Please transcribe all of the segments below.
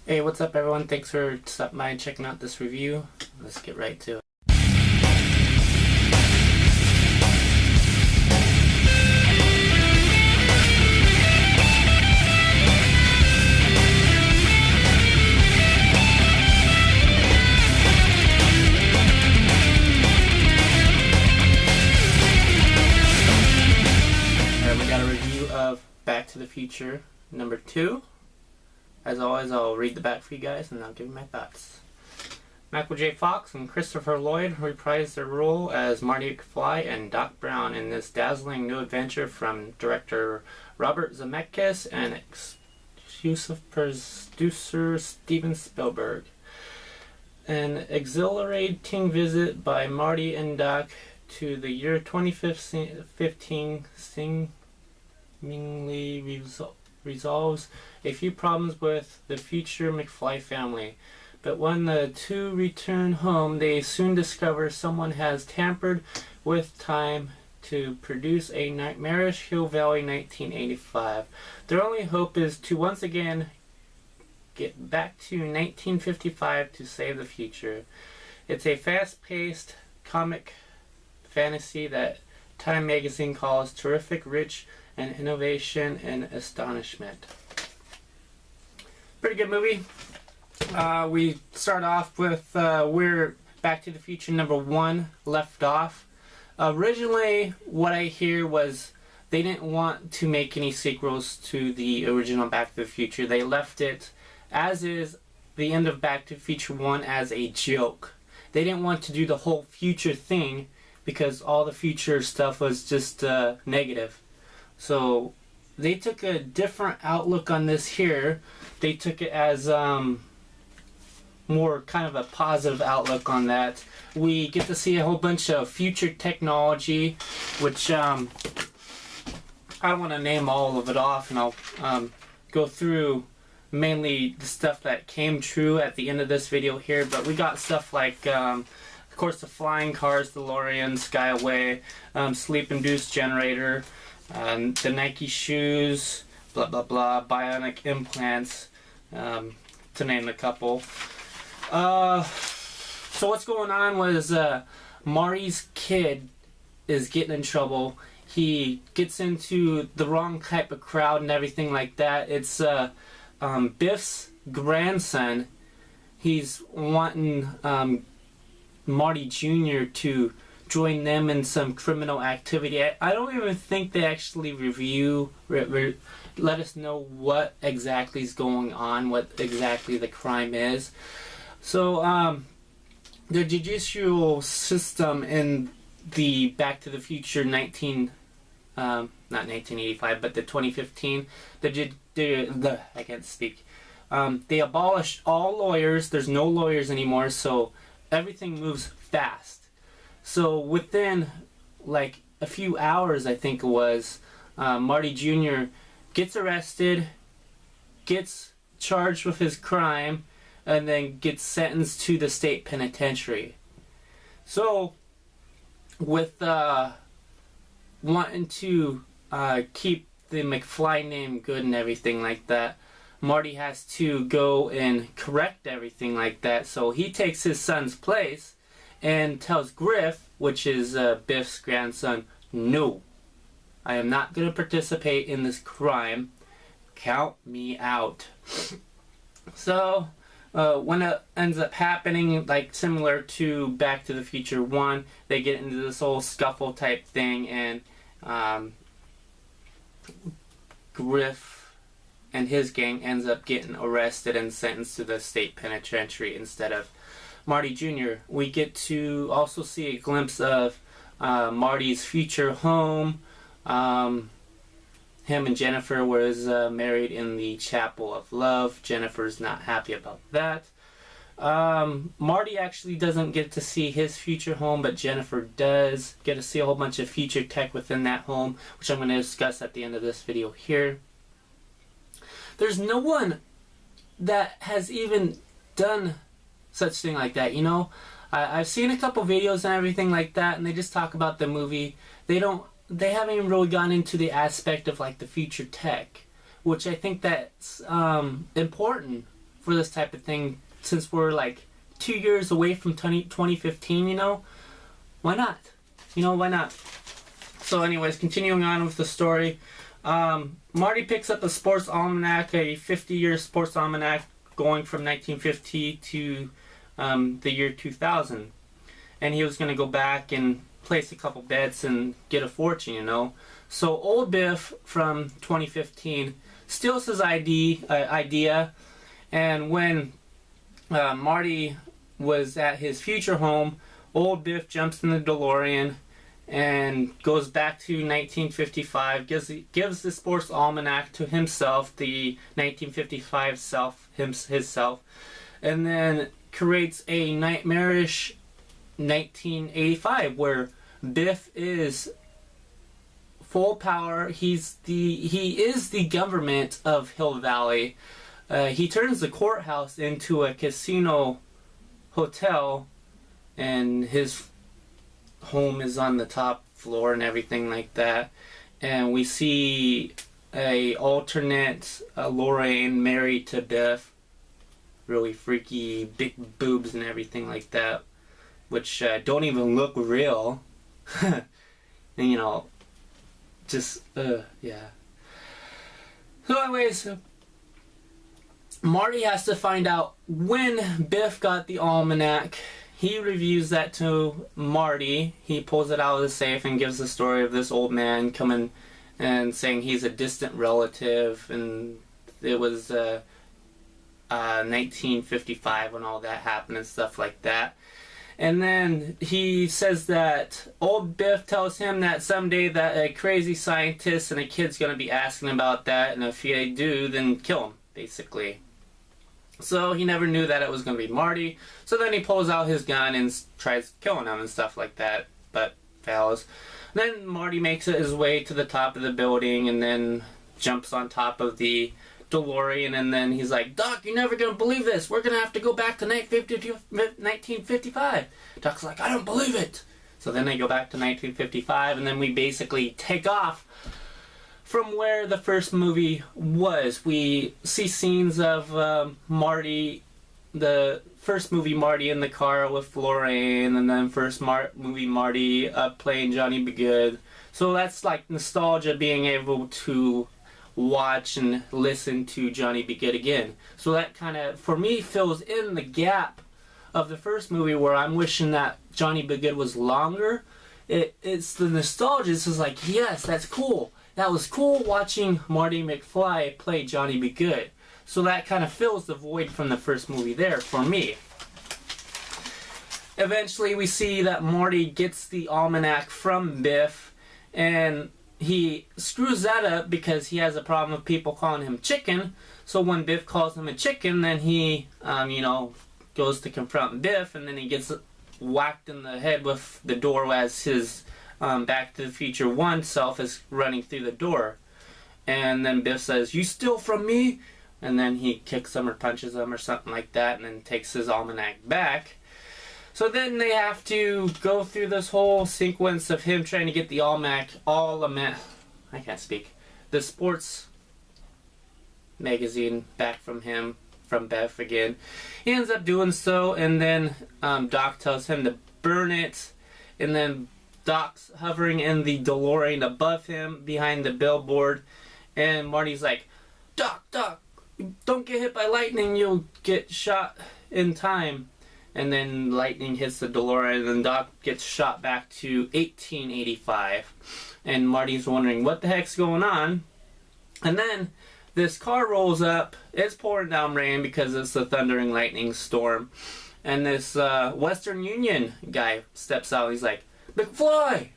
Hey, what's up everyone? Thanks for stopping by and checking out this review. Let's get right to it. Alright, we got a review of Back to the Future number 2. As always, I'll read the back for you guys and I'll give you my thoughts. Michael J. Fox and Christopher Lloyd reprised their role as Marty McFly and Doc Brown in this dazzling new adventure from director Robert Zemeckis and exclusive producer Steven Spielberg. An exhilarating visit by Marty and Doc to the year 2015 seemingly resolves a few problems with the future McFly family. But when the two return home, they soon discover someone has tampered with time to produce a nightmarish Hill Valley 1985. Their only hope is to once again get back to 1955 to save the future. It's a fast-paced comic fantasy that Time magazine calls terrific, rich, and innovation and astonishment. Pretty good movie. We start off with where Back to the Future number 1 left off. Originally, what I hear was they didn't want to make any sequels to the original Back to the Future. They left it as is, the end of Back to the Future 1, as a joke. They didn't want to do the whole future thing because all the future stuff was just negative. So they took a different outlook on this here. They took it as more kind of a positive outlook on that. We get to see a whole bunch of future technology, which I don't want to name all of it off, and I'll go through mainly the stuff that came true at the end of this video here. But we got stuff like of course the flying cars, the DeLorean, Skyway, sleep-induced generator, the Nike shoes, blah blah blah, Bionic Implants, to name a couple. So what's going on was Marty's kid is getting in trouble. He gets into the wrong type of crowd and everything like that. It's Biff's grandson. He's wanting Marty Jr. to join them in some criminal activity. I don't even think they actually let us know what exactly is going on, what exactly the crime is. So the judicial system in the Back to the Future not 1985, but the 2015, I can't speak. They abolished all lawyers. There's no lawyers anymore, so everything moves fast. So within like a few hours, I think it was, Marty Jr. gets arrested, gets charged with his crime, and then gets sentenced to the state penitentiary. So with wanting to keep the McFly name good and everything like that, Marty has to go and correct everything like that. So he takes his son's place and tells Griff, which is Biff's grandson, no, I am not going to participate in this crime. Count me out. So when it ends up happening, like similar to Back to the Future 1, they get into this whole scuffle type thing, and Griff and his gang ends up getting arrested and sentenced to the state penitentiary instead of Marty Jr. We get to also see a glimpse of Marty's future home. Him and Jennifer was married in the Chapel of Love. Jennifer's not happy about that. Marty actually doesn't get to see his future home, but Jennifer does get to see a whole bunch of future tech within that home, which I'm going to discuss at the end of this video here. There's no one that has even done such thing like that, you know. I've seen a couple videos and everything like that, and they just talk about the movie. They haven't even really gone into the aspect of like the future tech, which I think that's important for this type of thing, since we're like 2 years away from 2015, you know? Why not? You know, why not? So anyways, continuing on with the story, Marty picks up a sports almanac, a 50-year sports almanac going from 1950 to the year 2000. And he was going to go back and place a couple bets and get a fortune, you know? So old Biff from 2015 steals his idea, and when Marty was at his future home, old Biff jumps in the DeLorean and goes back to 1955, gives the sports almanac to himself, the 1955 himself, and then creates a nightmarish 1985 where Biff is full power. He is the government of Hill Valley. He turns the courthouse into a casino hotel, and his home is on the top floor and everything like that. And we see a alternate Lorraine married to Biff, really freaky, big boobs and everything like that, which don't even look real. And you know, just yeah. So anyways, Marty has to find out when Biff got the almanac. He reviews that to Marty. He pulls it out of the safe and gives the story of this old man coming and saying he's a distant relative, and it was 1955 when all that happened and stuff like that. And then he says that old Biff tells him that someday that a crazy scientist and a kid's going to be asking about that, and if they do, then kill him, basically. So he never knew that it was going to be Marty. So then he pulls out his gun and tries killing him and stuff like that, but fails. Then Marty makes it his way to the top of the building and then jumps on top of the DeLorean, and then he's like, Doc, you're never going to believe this. We're going to have to go back to 1955. Doc's like, I don't believe it. So then they go back to 1955, and then we basically take off from where the first movie was. We see scenes of Marty, the first movie Marty in the car with Lorraine, and then first movie Marty playing Johnny Be Good. So that's like nostalgia, being able to watch and listen to Johnny Be Good again. So that kind of, for me, fills in the gap of the first movie where I'm wishing that Johnny Be Good was longer. It's the nostalgia. It's just like, yes, that's cool. That was cool watching Marty McFly play Johnny Be Good. So that kind of fills the void from the first movie there for me. Eventually we see that Marty gets the almanac from Biff, and he screws that up because he has a problem with people calling him chicken. So when Biff calls him a chicken, then he, you know, goes to confront Biff, and then he gets whacked in the head with the door as his Back to the Future 1 self is running through the door. And then Biff says, "You steal from me?" And then he kicks him or punches him or something like that, and then takes his almanac back. So then they have to go through this whole sequence of him trying to get the almanac, I can't speak, the sports magazine back from him, from Biff again. He ends up doing so, and then Doc tells him to burn it, and then Doc's hovering in the DeLorean above him behind the billboard, and Marty's like, Doc, don't get hit by lightning, you'll get shot in time. And then lightning hits the DeLorean, and Doc gets shot back to 1885. And Marty's wondering what the heck's going on. And then this car rolls up. It's pouring down rain because it's a thundering lightning storm. And this Western Union guy steps out. He's like, McFly!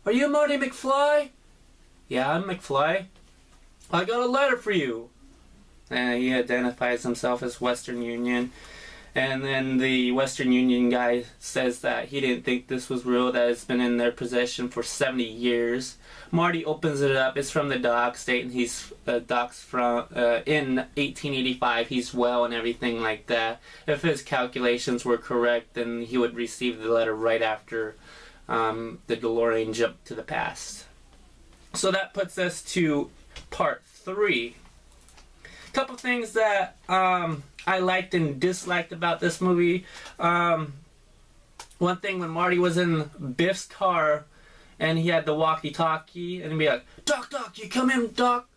Are you Marty McFly? Yeah, I'm McFly. I got a letter for you. And he identifies himself as Western Union. And then the Western Union guy says that he didn't think this was real, that it's been in their possession for 70 years. Marty opens it up. It's from the doc, stating he's Doc's from in 1885. He's well and everything like that. If his calculations were correct, then he would receive the letter right after the DeLorean jumped to the past. So that puts us to part 3. couple things that I liked and disliked about this movie. One thing, when Marty was in Biff's car and he had the walkie-talkie and he'd be like, "Doc, Doc, you come in, Doc."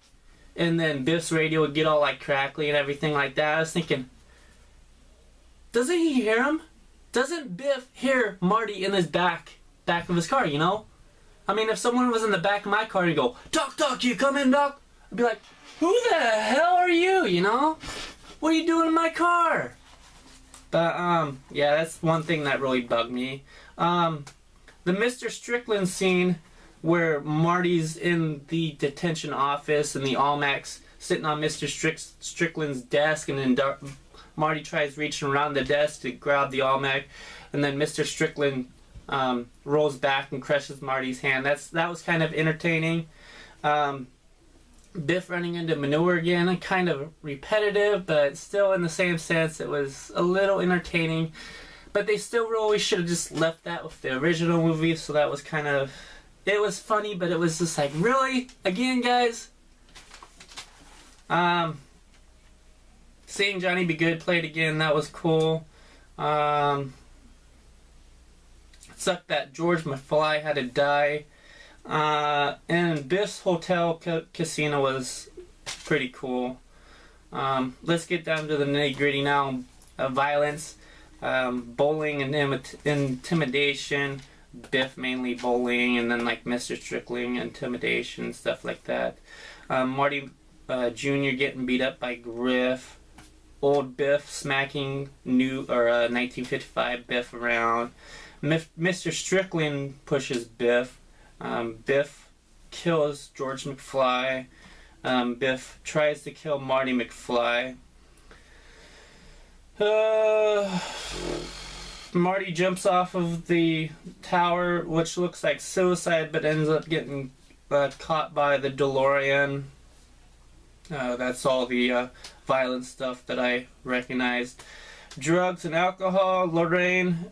And then Biff's radio would get all like crackly and everything like that. I was thinking, doesn't he hear him? Doesn't Biff hear Marty in his back of his car, you know? I mean, if someone was in the back of my car and go, "Doc, Doc, you come in, Doc," I'd be like, "Who the hell are you, you know? What are you doing in my car?" But, yeah, that's one thing that really bugged me. The Mr. Strickland scene where Marty's in the detention office and the Almac's sitting on Mr. Strickland's desk, and then Marty tries reaching around the desk to grab the Almac, and then Mr. Strickland rolls back and crushes Marty's hand. That was kind of entertaining. Biff running into manure again, kind of repetitive, but still in the same sense, it was a little entertaining. But they still really should have just left that with the original movie, so that was kind of... It was funny, but it was just like, really? Again, guys? Seeing Johnny Be Good played again, that was cool. It sucked that George McFly had to die. And Biff's Hotel Casino was pretty cool. Let's get down to the nitty-gritty now. Violence, bowling and intimidation. Biff mainly bowling, and then like Mr. Strickland, intimidation, stuff like that. Marty Jr. getting beat up by Griff. Old Biff smacking 1955 Biff around. Mr. Strickland pushes Biff. Biff kills George McFly. Biff tries to kill Marty McFly. Marty jumps off of the tower, which looks like suicide, but ends up getting caught by the DeLorean. That's all the violent stuff that I recognized. Drugs and alcohol. Lorraine,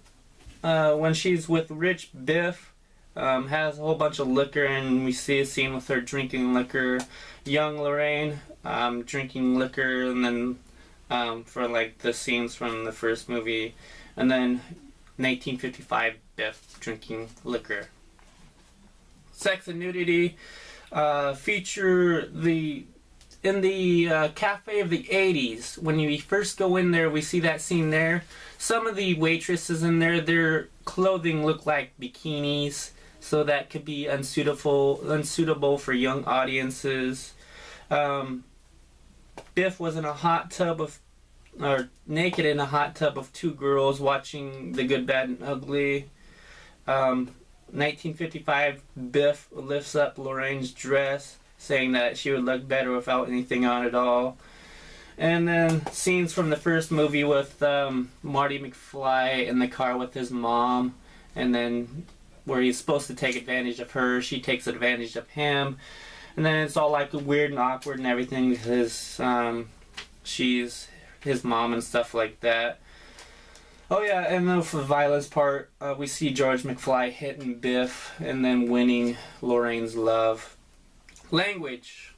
when she's with Rich Biff, has a whole bunch of liquor, and we see a scene with her drinking liquor. Young Lorraine drinking liquor, and then for like the scenes from the first movie, and then 1955 Biff drinking liquor. Sex and nudity feature in the cafe of the 80s. When we first go in there, we see that scene there. Some of the waitresses in there, their clothing look like bikinis, so that could be unsuitable for young audiences. Biff was in a hot tub naked in a hot tub of two girls watching The Good, Bad, and Ugly. 1955 Biff lifts up Lorraine's dress, saying that she would look better without anything on at all. And then scenes from the first movie with Marty McFly in the car with his mom, and then where he's supposed to take advantage of her, she takes advantage of him. And then it's all like weird and awkward and everything because she's his mom and stuff like that. Oh yeah, and then for the violence part, we see George McFly hitting Biff and then winning Lorraine's love. Language.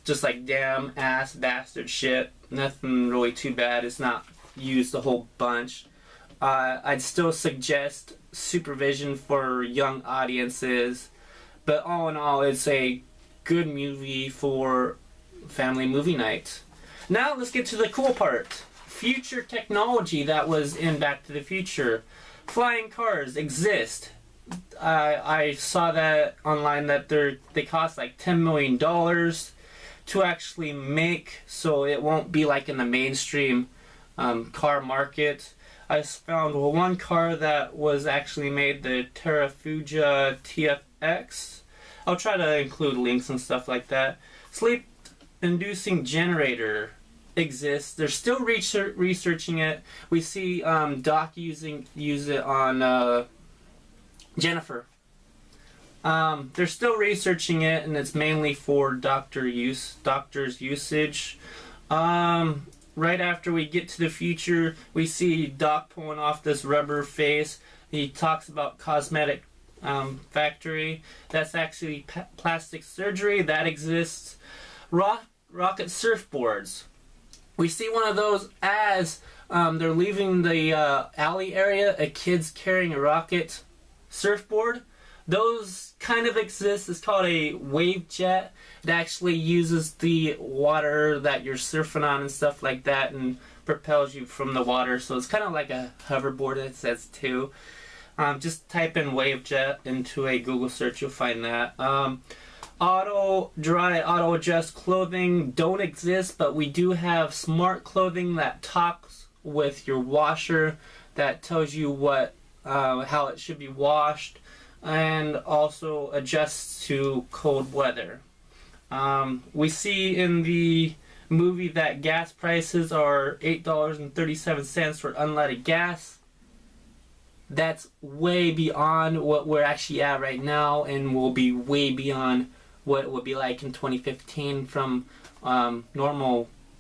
Just like damn, ass, bastard, shit. Nothing really too bad. It's not used a whole bunch. I'd still suggest supervision for young audiences. But all in all, it's a good movie for family movie night. Now let's get to the cool part. Future technology that was in Back to the Future. Flying cars exist. I saw that online that they cost like $10 million to actually make, so it won't be like in the mainstream car market. I found one car that was actually made, the Terrafugia TFX. I'll try to include links and stuff like that. Sleep-inducing generator exists. They're still researching it. We see Doc use it on Jennifer. They're still researching it, and it's mainly for doctor's usage. Right after we get to the future, we see Doc pulling off this rubber face. He talks about Cosmetic factory. That's actually plastic surgery that exists. rocket surfboards. We see one of those as they're leaving the alley area. A kid's carrying a rocket surfboard. Those kind of exist. It's called a wave jet. It actually uses the water that you're surfing on and stuff like that and propels you from the water. So it's kind of like a hoverboard, it says too. Just type in wave jet into a Google search, you'll find that. Auto dry, auto adjust clothing don't exist, but we do have smart clothing that talks with your washer, that tells you what how it should be washed, and also adjusts to cold weather. We see in the movie that gas prices are $8.37 for unleaded gas. That's way beyond what we're actually at right now, and will be way beyond what it would be like in 2015 from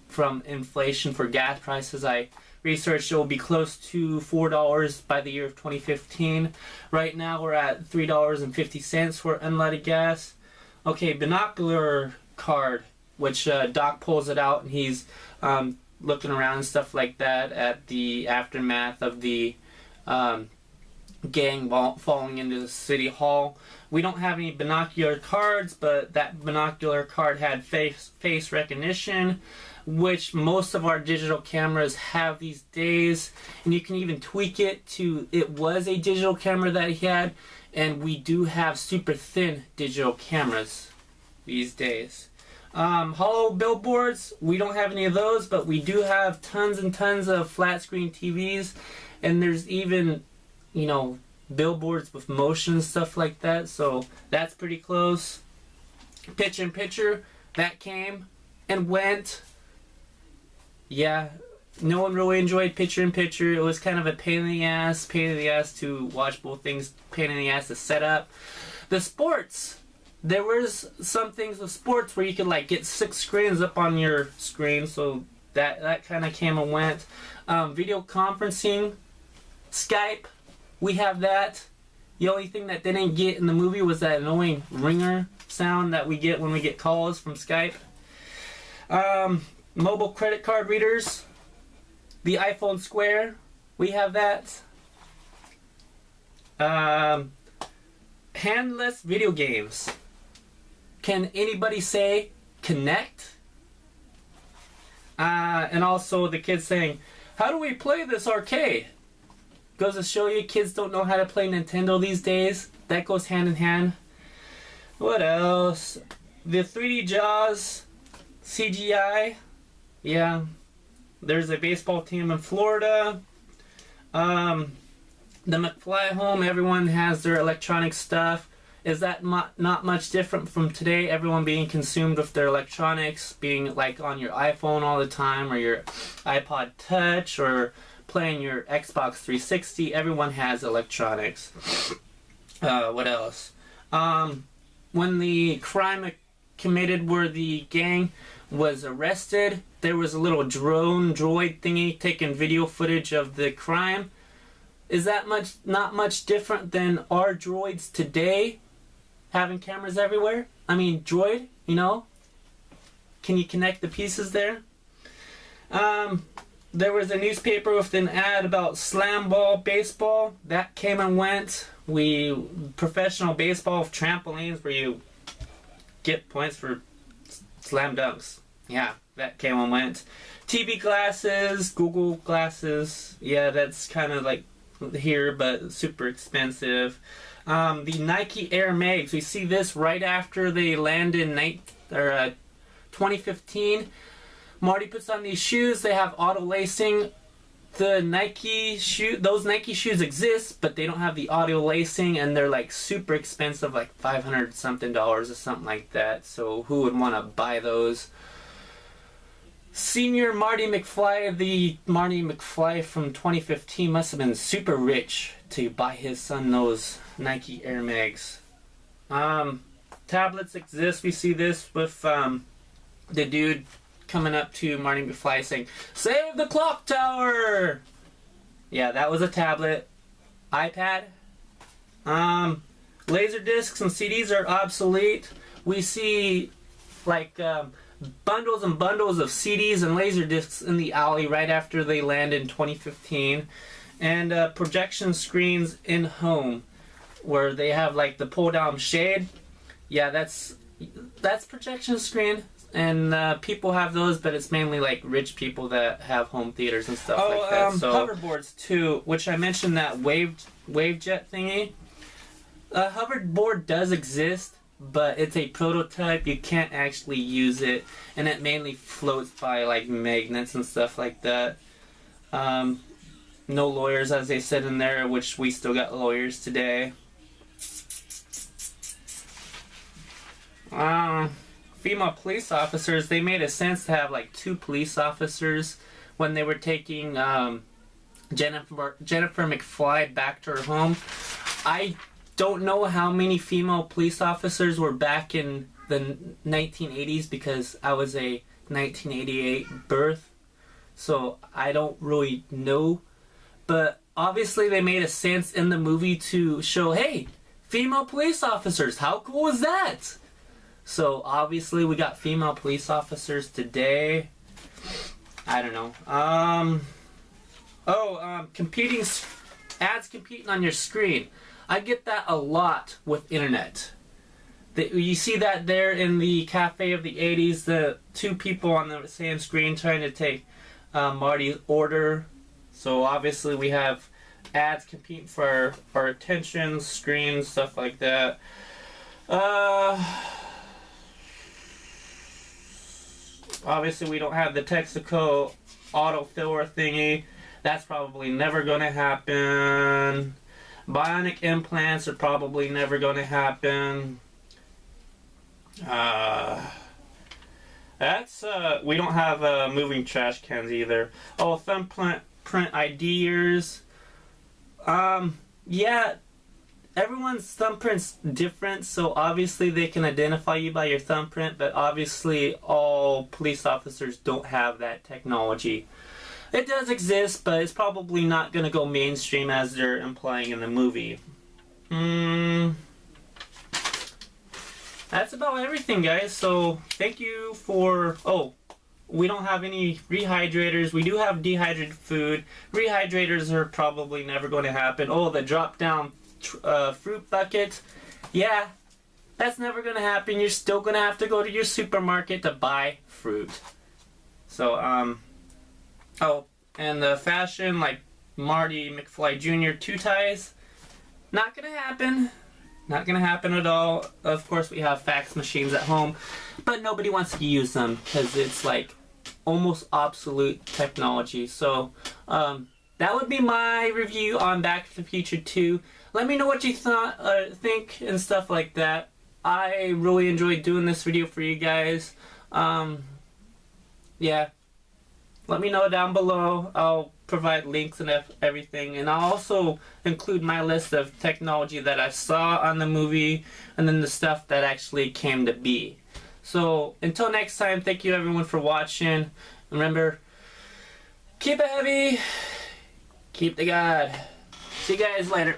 from inflation for gas prices. I researched it will be close to $4 by the year of 2015. Right now we're at $3.50 for unleaded gas. Okay, binocular card, which Doc pulls it out and he's looking around and stuff like that at the aftermath of the gang falling into the city hall. We don't have any binocular cards, but that binocular card had face recognition, which most of our digital cameras have these days, and you can even tweak it to it was a digital camera that he had, and we do have super thin digital cameras these days. Hollow billboards, we don't have any of those, but we do have tons and tons of flat screen TVs, and there's even, you know, billboards with motion and stuff like that, so that's pretty close. Picture in picture, that came and went. Yeah, no one really enjoyed picture in picture. It was kind of a pain in the ass to watch both things, pain in the ass to set up. The sports, there was some things with sports where you could like get 6 screens up on your screen, so that kind of came and went. Video conferencing, Skype, we have that. The only thing that they didn't get in the movie was that annoying ringer sound that we get when we get calls from Skype. Mobile credit card readers, the iPhone Square, we have that. Handless video games. Can anybody say Kinect? And also the kids saying, how do we play this arcade? Goes to show you, kids don't know how to play Nintendo these days. That goes hand in hand. What else? The 3D Jaws CGI. Yeah. There's a baseball team in Florida. The McFly home, everyone has their electronic stuff. Is that not much different from today? Everyone being consumed with their electronics, being like on your iPhone all the time, or your iPod Touch, or playing your Xbox 360. Everyone has electronics. What else? When the crime committed where the gang was arrested, there was a little drone droid thingy taking video footage of the crime. Is that not much different than our droids today having cameras everywhere? I mean, droid, you know? Can you connect the pieces there? There was a newspaper with an ad about slam ball baseball. That came and went. Professional baseball with trampolines where you get points for slam dunks. Yeah, that came and went. TV glasses, Google glasses. Yeah, that's kind of like here, but super expensive. The Nike Air Mags. We see this right after they land in 2015. Marty puts on these shoes. They have auto lacing. The Nike those Nike shoes exist, but they don't have the auto lacing, and they're like super expensive, like $500 something or something like that. So who would want to buy those? Senior Marty McFly, the Marty McFly from 2015 must have been super rich to buy his son those Nike Air Mags. Tablets exist. We see this with the dude coming up to Marty McFly saying, "Save the clock tower!" Yeah, that was a tablet. iPad. Laser discs and CDs are obsolete. We see like bundles and bundles of CDs and laser discs in the alley right after they land in 2015. And projection screens in home where they have like the pull down shade. Yeah, that's projection screen. And people have those, but it's mainly like rich people that have home theaters and stuff like that. So hoverboards too, which I mentioned, that wavejet thingy. A hoverboard does exist, but it's a prototype. You can't actually use it, and it mainly floats by like magnets and stuff like that. No lawyers, as they said in there, which we still got lawyers today. Female police officers, they made a sense to have like 2 police officers when they were taking Jennifer McFly back to her home. I don't know how many female police officers were back in the 1980s because I was a 1988 birth, so I don't really know. But obviously they made a sense in the movie to show, hey, female police officers, how cool is that? So obviously we got female police officers today. I don't know. Competing ads competing on your screen. I get that a lot with internet. You see that there in the cafe of the 80s, the 2 people on the same screen trying to take Marty's order. So obviously we have ads competing for our attention, screens, stuff like that. Obviously we don't have the Texaco autofiller thingy. That's probably never going to happen. Bionic implants are probably never going to happen. We don't have moving trash cans either. Oh, thumbprint IDers. Yeah, everyone's thumbprint's different, so obviously they can identify you by your thumbprint, but obviously all police officers don't have that technology. It does exist, but it's probably not going to go mainstream as they're implying in the movie. That's about everything, guys. So thank you for... Oh, we don't have any rehydrators. We do have dehydrated food. Rehydrators are probably never going to happen. Oh, the drop-down fruit bucket. Yeah, that's never going to happen. You're still going to have to go to your supermarket to buy fruit. So, oh, and the fashion, like Marty McFly Jr. 2 ties, not going to happen. Not going to happen at all. Of course, we have fax machines at home, but nobody wants to use them because it's like almost obsolete technology. So, that would be my review on Back to the Future 2. Let me know what you think and stuff like that. I really enjoyed doing this video for you guys. Yeah. Let me know down below. I'll provide links and everything. And I'll also include my list of technology that I saw on the movie and then the stuff that actually came to be. So, until next time, thank you everyone for watching. Remember, keep it heavy. Keep the God. See you guys later.